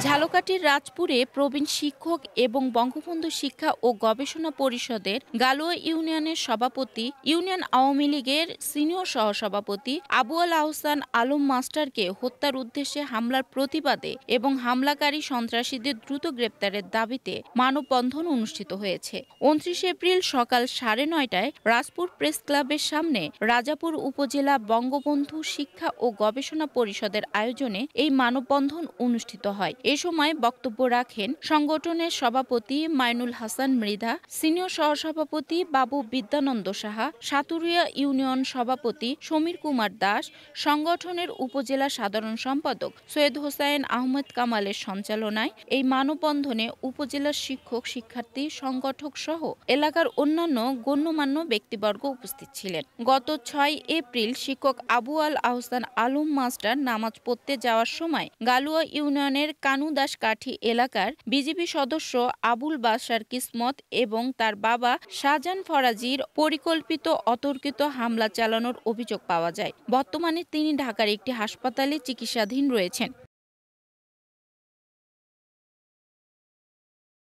ঝালকাঠির রাজপুরে প্রবীণ শিক্ষক এবং বঙ্গবন্ধু শিক্ষা ও গবেষণা পরিষদের গালুয়া ইউনিয়নের সভাপতি, ইউনিয়ন আওয়ামী লীগের সিনিয়র সহসভাপতি আবু আল আহসান আলম মাস্টারকে হত্যার উদ্দেশ্যে হামলার প্রতিবাদে এবং হামলাকারী সন্ত্রাসীদের দ্রুত গ্রেপ্তারের দাবিতে মানববন্ধন অনুষ্ঠিত হয়েছে। ২৯ এপ্রিল সকাল ৯:৩০টায় রাজপুর প্রেস ক্লাবের সামনে রাজাপুর উপজেলা বঙ্গবন্ধু শিক্ষা ও গবেষণা পরিষদের আয়োজনে এই মানববন্ধন অনুষ্ঠিত হয়। এ সময় বক্তব্য রাখেন সংগঠনের সভাপতি মাইনুল হাসান মৃধা, সিনিয়র সহসভাপতি বাবু বিদ্যানন্দ সাহা, সাতুরিয়া ইউনিয়ন সভাপতি সমীর কুমার দাস, সংগঠনের উপজেলা সাধারণ সম্পাদক সৈয়দ হোসাইন আহমেদ কামালের সঞ্চালনায় এই মানববন্ধনে উপজেলার শিক্ষক, শিক্ষার্থী, সংগঠক সহ এলাকার অন্যান্য গণ্যমান্য ব্যক্তিবর্গ উপস্থিত ছিলেন। গত ৬ এপ্রিল শিক্ষক আবু আল আহসান আলম মাস্টার নামাজ পড়তে যাওয়ার সময় গালুয়া ইউনিয়নের কানুদাস কাঠি এলাকার বিজিবি সদস্য আবুল বাশার কিসমত এবং তার বাবা শাহজাহান ফরাজির পরিকল্পিত অতর্কিত হামলা চালানোর অভিযোগ পাওয়া যায়। বর্তমানে তিনি ঢাকার একটি হাসপাতালে চিকিৎসাধীন রয়েছেন।